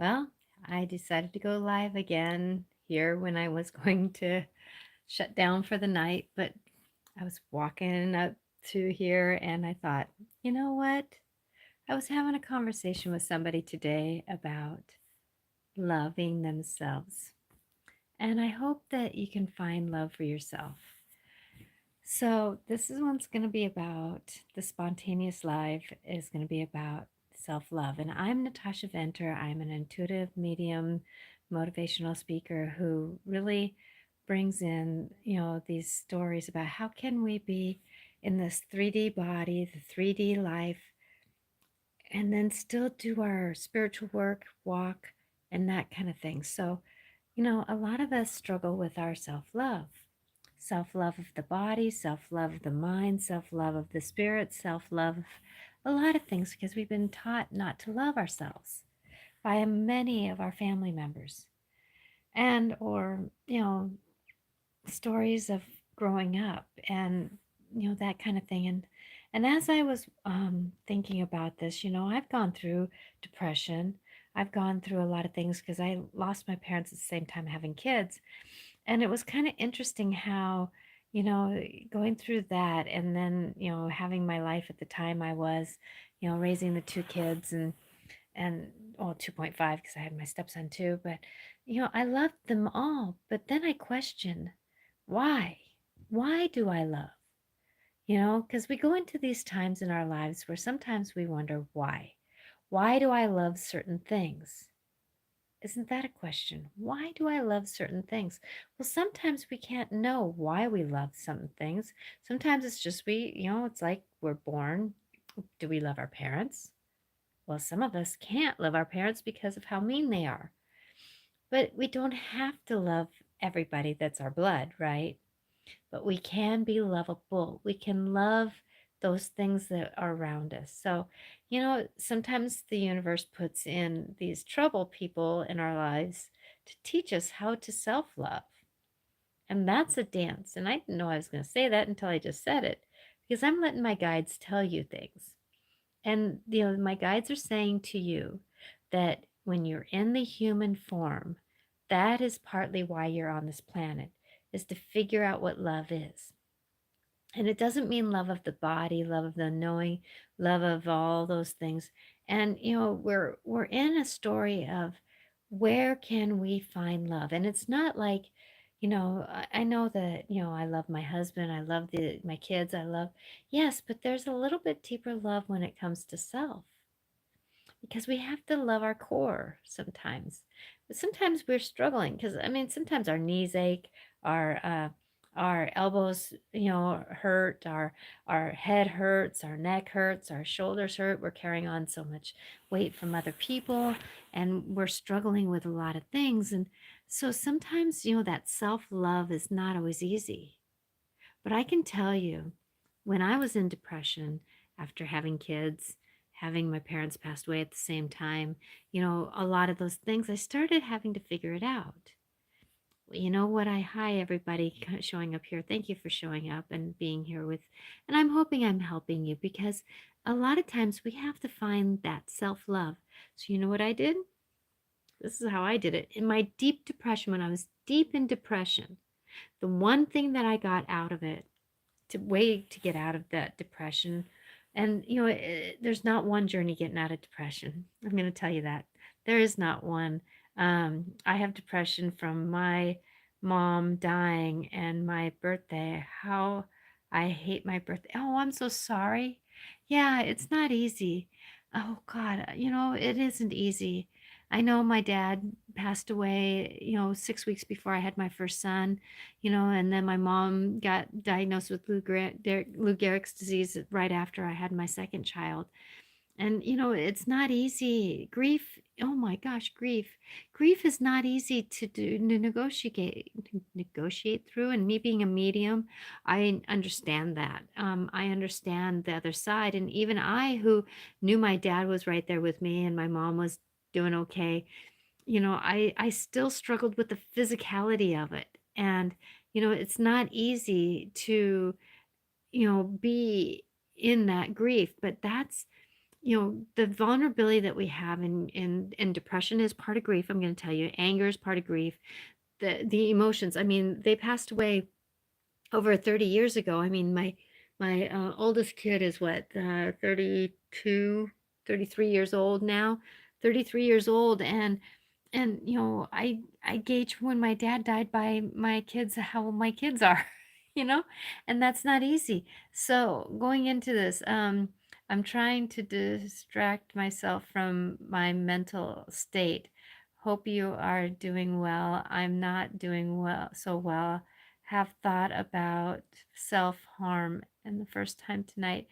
Well, I decided to go live again here when I was going to shut down for the night, but I was walking up to here and I thought, you know what? I was having a conversation with somebody today about loving themselves. And I hope that you can find love for yourself. So, this is one's going to be about the spontaneous life is going to be about self love. And I'm Natasha Venter. I'm an intuitive medium, motivational speaker who really brings in, these stories about how can we be in this 3D body, the 3D life, and then still do our spiritual work, walk, and that kind of thing. So, a lot of us struggle with our self love of the body, self love of the mind, self love of the spirit, self love of a lot of things because we've been taught not to love ourselves by many of our family members and or stories of growing up and that kind of thing. And as I was thinking about this, I've gone through depression. I've gone through a lot of things because I lost my parents at the same time having kids. And it was kind of interesting how, going through that and then, having my life at the time I was, raising the two kids and well, 2.5 because I had my stepson too. But, I loved them all. But then I questioned why? Why do I love? Because we go into these times in our lives where sometimes we wonder why. Why do I love certain things? Isn't that a question? Why do I love certain things? Well, sometimes we can't know why we love some things. Sometimes it's just it's like we're born. Do we love our parents? Well, some of us can't love our parents because of how mean they are. But we don't have to love everybody that's our blood, right? But we can be lovable. We can love those things that are around us. So, sometimes the universe puts in these trouble people in our lives to teach us how to self love. And that's a dance. And I didn't know I was going to say that until I just said it because I'm letting my guides tell you things. And, my guides are saying to you that when you're in the human form, that is partly why you're on this planet, is to figure out what love is. And it doesn't mean love of the body, love of the knowing, love of all those things. And we're in a story of where can we find love? And it's not like, I know that, I love my husband, I love my kids, I love, yes, but there's a little bit deeper love when it comes to self because we have to love our core sometimes. But sometimes we're struggling because I mean sometimes our knees ache, our elbows hurt, our head hurts, our neck hurts, our shoulders hurt. We're carrying on so much weight from other people and we're struggling with a lot of things. And so sometimes that self-love is not always easy. But I can tell you, when I was in depression after having kids, having my parents passed away at the same time, a lot of those things, I started having to figure it out. Well, you know what? Hi, everybody showing up here. Thank you for showing up and being here with, and I'm hoping I'm helping you because a lot of times we have to find that self love. So, you know what I did? This is how I did it. In my deep depression, when I was deep in depression, the one thing that I got out of it to get out of that depression. And there's not one journey getting out of depression. I'm going to tell you that there is not one. I have depression from my mom dying and my birthday. How I hate my birthday. Oh, I'm so sorry. Yeah, it's not easy. Oh God, it isn't easy. I know my dad passed away, 6 weeks before I had my first son, and then my mom got diagnosed with Lou Gehrig's disease right after I had my second child. And, it's not easy. Grief, oh my gosh, grief. Grief is not easy to negotiate through. And me being a medium, I understand that. I understand the other side. And even I, who knew my dad was right there with me and my mom was doing okay, I still struggled with the physicality of it. And, it's not easy to, be in that grief, but the vulnerability that we have in depression is part of grief. I'm going to tell you, anger is part of grief. The emotions. I mean, they passed away over 30 years ago. I mean, my oldest kid is what, 32, 33 years old now. 33 years old, and I gauge when my dad died by my kids, how old my kids are, you know, and that's not easy. So going into this, I'm trying to distract myself from my mental state. Hope you are doing well. I'm not doing so well. Have thought about self-harm and the first time tonight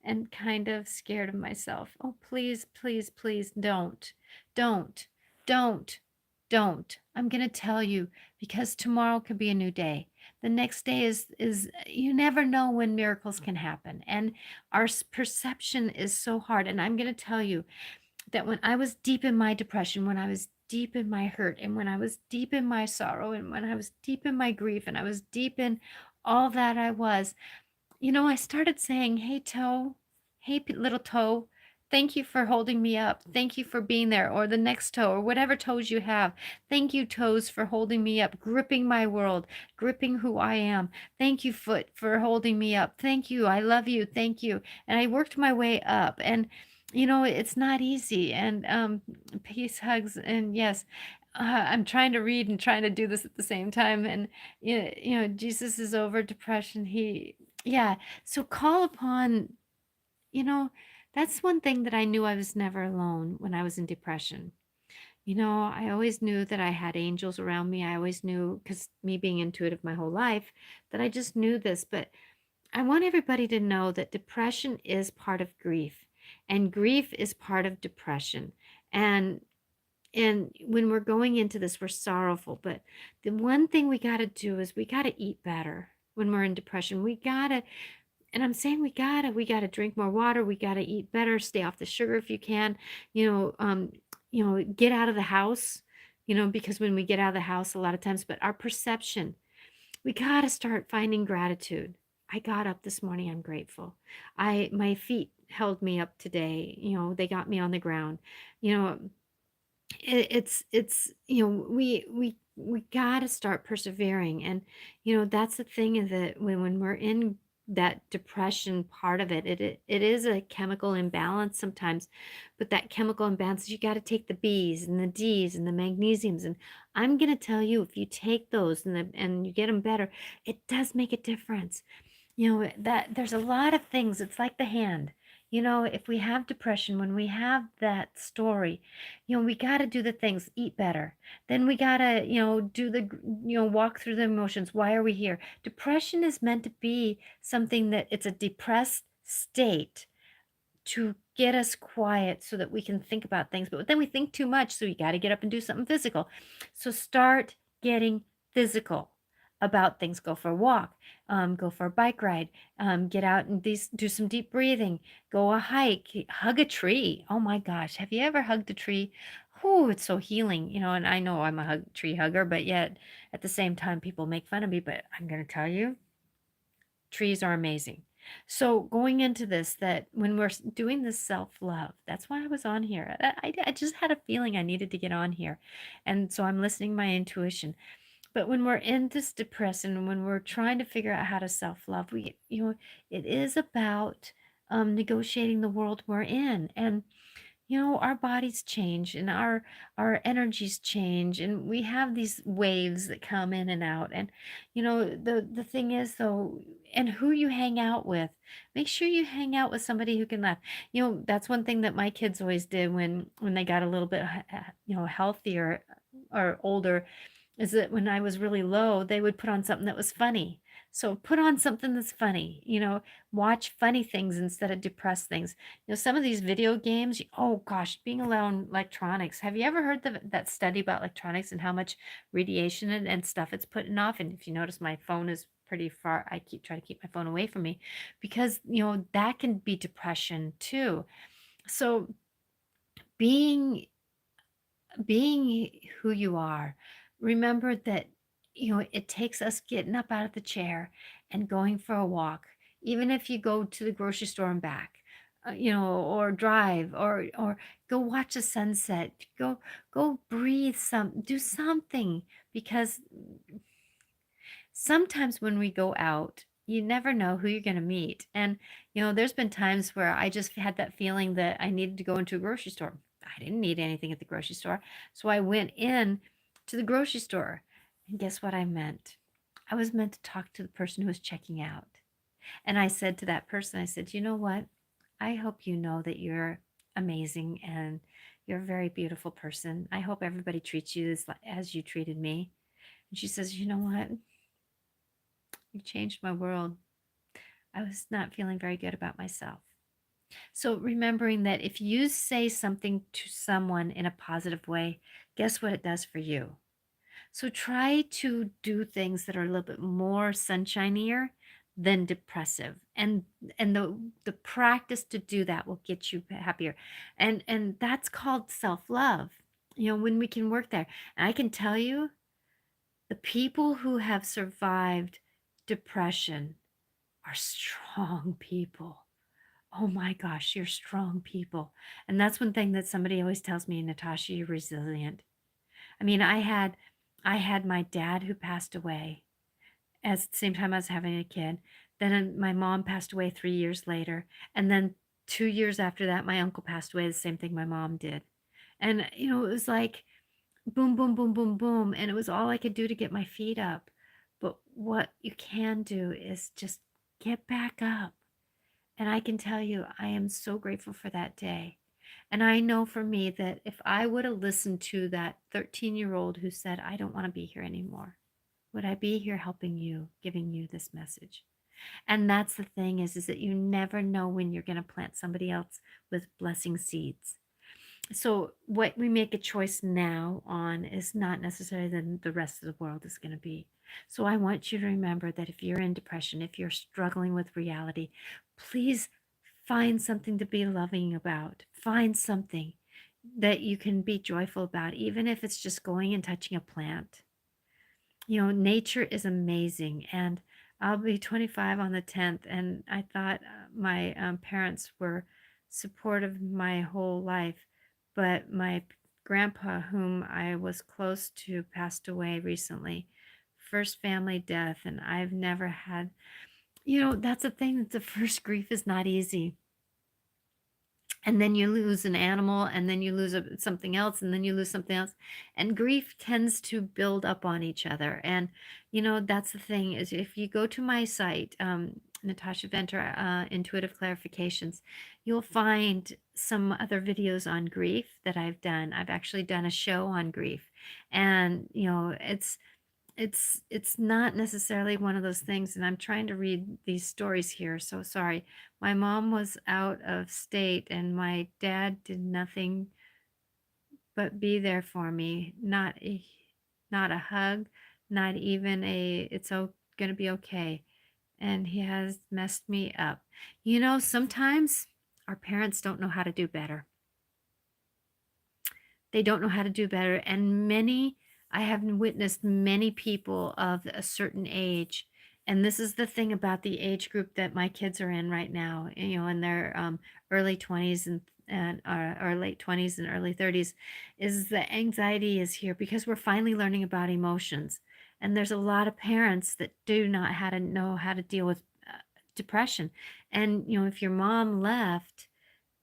and kind of scared of myself. Oh, please, please, please don't. Don't. Don't. Don't. I'm going to tell you, because tomorrow could be a new day. The next day is you never know when miracles can happen. And our perception is so hard. And I'm going to tell you that when I was deep in my depression, when I was deep in my hurt, and when I was deep in my sorrow, and when I was deep in my grief, and I was deep in all that I was, I started saying, "Hey, toe. Hey, little toe. Thank you for holding me up. Thank you for being there." Or the next toe, or whatever toes you have. Thank you, toes, for holding me up, gripping my world, gripping who I am. Thank you, foot, for holding me up. Thank you. I love you. Thank you. And I worked my way up. And, it's not easy. And peace, hugs, and yes. I'm trying to read and trying to do this at the same time. And, Jesus is over depression. Yeah. So call upon, you know, that's one thing that I knew I was never alone when I was in depression. I always knew that I had angels around me. I always knew, because me being intuitive my whole life, that I just knew this. But I want everybody to know that depression is part of grief, and grief is part of depression. And when we're going into this, we're sorrowful. But the one thing we got to do is we got to eat better when we're in depression. We got to, and I'm saying we gotta drink more water, we gotta eat better, stay off the sugar if you can, get out of the house, because when we get out of the house a lot of times, but our perception, we gotta start finding gratitude. I got up this morning, I'm grateful. My feet held me up today, they got me on the ground. You know, it's we got to start persevering. And that's the thing, is that when we're in that depression part of it is a chemical imbalance sometimes. But that chemical imbalance, you got to take the B's and the D's and the magnesiums. And I'm going to tell you, if you take those and you get them better, it does make a difference. That there's a lot of things. It's like the hand. If we have depression, when we have that story, we got to do the things, eat better. Then we got to, do walk through the emotions. Why are we here? Depression is meant to be something that it's a depressed state to get us quiet so that we can think about things. But then we think too much, so you got to get up and do something physical. So start getting physical about things. Go for a walk, go for a bike ride, get out and do some deep breathing, go a hike, hug a tree. Oh my gosh, have you ever hugged a tree? Oh, it's so healing, and I know I'm a tree hugger, but yet at the same time, people make fun of me. But I'm going to tell you, trees are amazing. So going into this, that when we're doing this self-love, that's why I was on here. I just had a feeling I needed to get on here. And so I'm listening my intuition. But when we're in this depression, when we're trying to figure out how to self-love, it is about negotiating the world we're in. And our bodies change, and our energies change, and we have these waves that come in and out. And the thing is, though, and who you hang out with, make sure you hang out with somebody who can laugh. That's one thing that my kids always did when they got a little bit healthier or older, is that when I was really low, they would put on something that was funny. So put on something that's funny, watch funny things instead of depressed things. Some of these video games, oh gosh, being around electronics. Have you ever heard that study about electronics and how much radiation and stuff it's putting off? And if you notice, my phone is pretty far. I try to keep my phone away from me, because, that can be depression too. So being being who you are, remember that it takes us getting up out of the chair and going for a walk, even if you go to the grocery store and back. or drive, or go watch a sunset, go breathe do something, because sometimes when we go out, you never know who you're going to meet. And, there's been times where I just had that feeling that I needed to go into a grocery store. I didn't need anything at the grocery store. So I went in to the grocery store. And guess what I meant? I was meant to talk to the person who was checking out. And I said to that person, I said, you know what? I hope you know that you're amazing and you're a very beautiful person. I hope everybody treats you as you treated me. And she says, you know what? You changed my world. I was not feeling very good about myself. So, remembering that if you say something to someone in a positive way, guess what it does for you? So, try to do things that are a little bit more sunshinier than depressive. And the practice to do that will get you happier. And that's called self-love. When we can work there. And I can tell you, the people who have survived depression are strong people. Oh my gosh, you're strong people. And that's one thing that somebody always tells me, Natasha, you're resilient. I mean, I had my dad who passed away at the same time I was having a kid. Then my mom passed away 3 years later. And then 2 years after that, my uncle passed away, the same thing my mom did. And, it was like boom, boom, boom, boom, boom. And it was all I could do to get my feet up. But what you can do is just get back up. And I can tell you, I am so grateful for that day. And I know for me that if I would have listened to that 13-year-old who said, I don't want to be here anymore, would I be here helping you, giving you this message? And that's the thing is that you never know when you're going to plant somebody else with blessing seeds. So what we make a choice now on is not necessarily than the rest of the world is going to be. So I want you to remember that if you're in depression, if you're struggling with reality, please find something to be loving about. Find something that you can be joyful about, even if it's just going and touching a plant. Nature is amazing. And I'll be 25 on the 10th. And I thought my parents were supportive my whole life. But my grandpa, whom I was close to, passed away recently. First family death. And I've never had, that's the thing, that the first grief is not easy. And then you lose an animal, and then you lose something else, and then you lose something else. And grief tends to build up on each other. And, that's the thing is if you go to my site, Natasha Venter, Intuitive Clarifications, you'll find some other videos on grief that I've done. I've actually done a show on grief. And, it's not necessarily one of those things, and I'm trying to read these stories here, so sorry. My mom was out of state, and my dad did nothing but be there for me. Not a hug, not even it's gonna be okay. And he has messed me up. Sometimes our parents don't know how to do better. They don't know how to do better. And I have witnessed many people of a certain age. And this is the thing about the age group that my kids are in right now, in their early 20s or late 20s and early 30s, is the anxiety is here because we're finally learning about emotions. And there's a lot of parents that do not know how to deal with depression. And, if your mom left,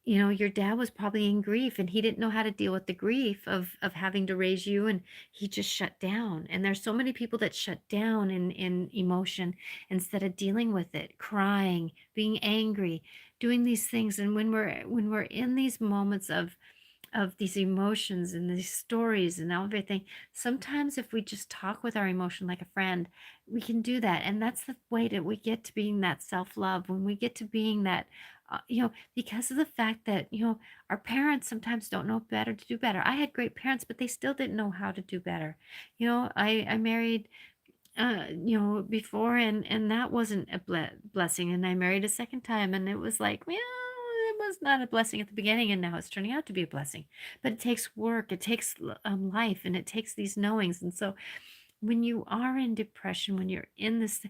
your dad was probably in grief and he didn't know how to deal with the grief of having to raise you, and he just shut down. And there's so many people that shut down in emotion instead of dealing with it, crying, being angry, doing these things. And when we're in these moments of these emotions and these stories and everything, sometimes if we just talk with our emotion like a friend, we can do that. And that's the way that we get to being that self-love, when we get to being that because of the fact that our parents sometimes don't know better to do better. I had great parents, but they still didn't know how to do better. I married before, and that wasn't a blessing, and I married a second time, and it was like, well, it was not a blessing at the beginning, and now it's turning out to be a blessing. But it takes work, it takes life, and it takes these knowings. And so when you are in depression, when you're in this,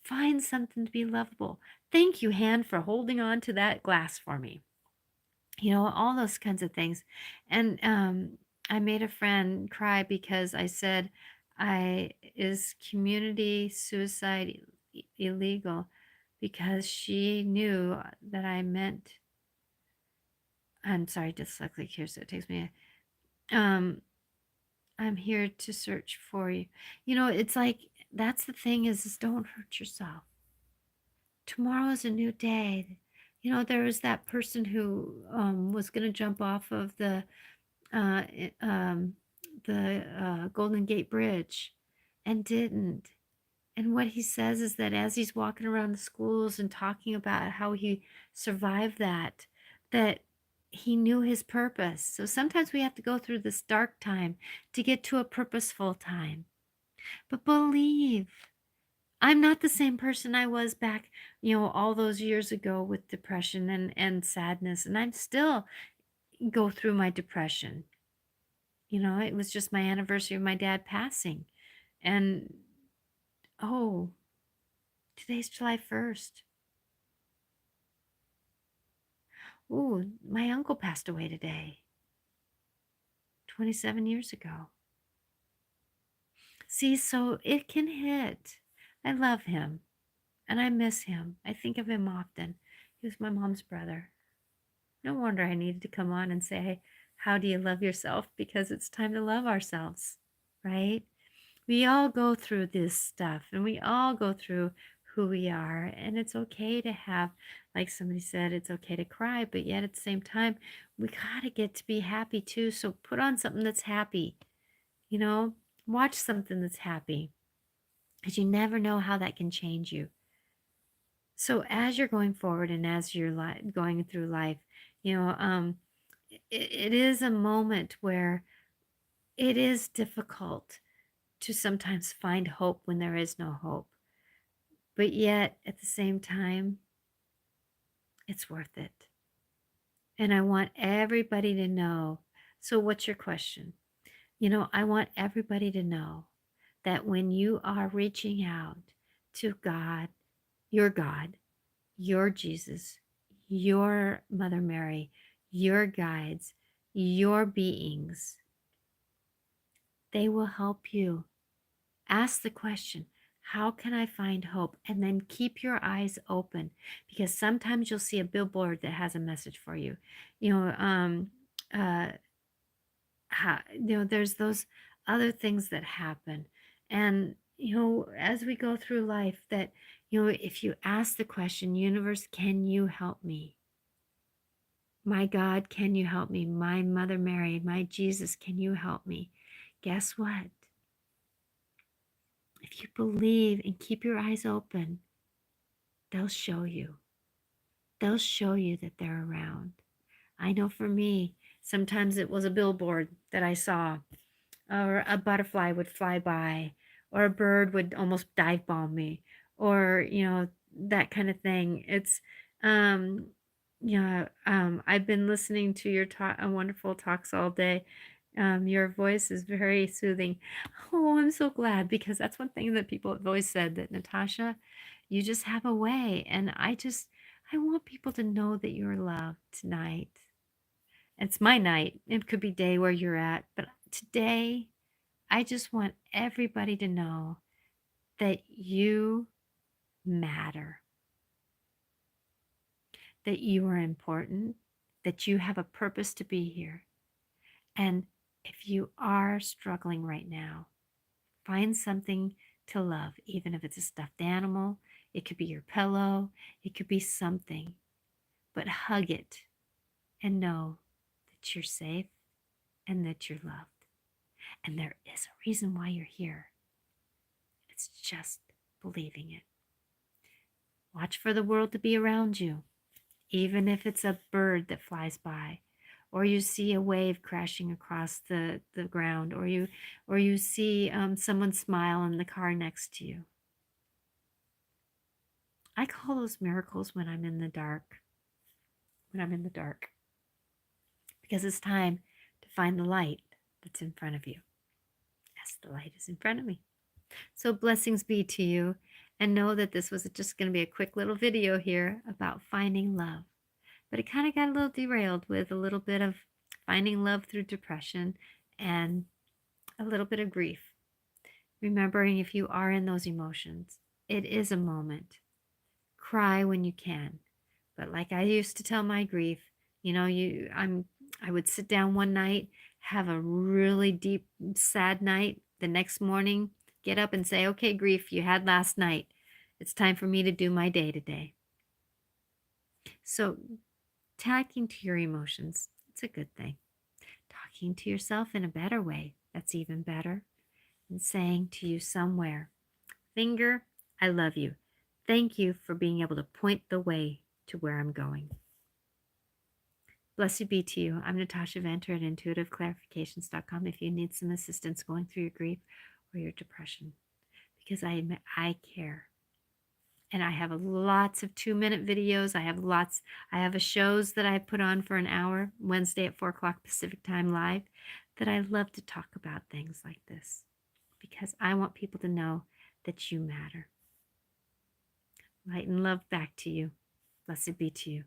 find something to be lovable. Thank you, Han, for holding on to that glass for me. all those kinds of things. And I made a friend cry because I said, is community suicide illegal? Because she knew that I meant, I'm sorry, dyslexic here, so it takes me, um, I'm here to search for you. It's like, that's the thing is don't hurt yourself. Tomorrow is a new day. There was that person who was going to jump off of uh, i- um, the Golden Gate Bridge and didn't. And what he says is that as he's walking around the schools and talking about how he survived that he knew his purpose. So sometimes we have to go through this dark time to get to a purposeful time. But believe, I'm not the same person I was back, all those years ago with depression and sadness. And I'm still go through my depression. It was just my anniversary of my dad passing. And oh, today's July 1st. Ooh, my uncle passed away today, 27 years ago. See, so it can hit. I love him and I miss him. I think of him often. He was my mom's brother. No wonder I needed to come on and say, how do you love yourself? Because it's time to love ourselves, right? We all go through this stuff and we all go through who we are. And it's okay to have, like somebody said, it's okay to cry, but yet at the same time, we got to get to be happy too. So put on something that's happy, you know, watch something that's happy because you never know how that can change you. So as you're going forward and as you're going through life, it is a moment where it is difficult to sometimes find hope when there is no hope. But yet, at the same time, it's worth it. And I want everybody to know. So, what's your question? I want everybody to know that when you are reaching out to God, your Jesus, your Mother Mary, your guides, your beings, they will help you. Ask the question, how can I find hope? And then keep your eyes open because sometimes you'll see a billboard that has a message for you. You know, uh, there's those other things that happen. And, as we go through life, that, if you ask the question, universe, can you help me? My God, can you help me? My Mother Mary, my Jesus, can you help me? Guess what? If you believe and keep your eyes open, they'll show you. They'll show you that they're around. I know for me, sometimes it was a billboard that I saw, or a butterfly would fly by, or a bird would almost dive bomb me, or, that kind of thing. Um, I've been listening to your wonderful talks all day. Your voice is very soothing. Oh, I'm so glad because that's one thing that people have always said that Natasha, you just have a way. And I want people to know that you're loved tonight. It's my night. It could be day where you're at, but today I just want everybody to know that you matter, that you are important, that you have a purpose to be here. And if you are struggling right now, find something to love, even if it's a stuffed animal, it could be your pillow, it could be something, but hug it and know that you're safe and that you're loved. And there is a reason why you're here. It's just believing it. Watch for the world to be around you, even if it's a bird that flies by, or you see a wave crashing across the ground, or you see someone smile in the car next to you. I call those miracles when I'm in the dark. When I'm in the dark. Because it's time to find the light that's in front of you. Yes, the light is in front of me. So blessings be to you. And know that this was just going to be a quick little video here about finding love. but it kind of got a little derailed with a little bit of finding love through depression and a little bit of grief. Remembering if you are in those emotions, it is a moment. Cry when you can. But like I used to tell my grief, I would sit down one night, have a really deep sad night. The next morning, get up and say, "Okay, grief, you had last night. It's time for me to do my day today." So, talking to your emotions, it's a good thing. Talking to yourself in a better way, that's even better. And saying to you somewhere, "Finger, I love you. Thank you for being able to point the way to where I'm going." Blessed be to you. I'm Natasha Venter at intuitiveclarifications.com if you need some assistance going through your grief or your depression, because I care. And I have lots of 2-minute videos. I have a shows that I put on for an hour, Wednesday at 4 o'clock Pacific time live, that I love to talk about things like this because I want people to know that you matter. Light and love back to you. Blessed be to you.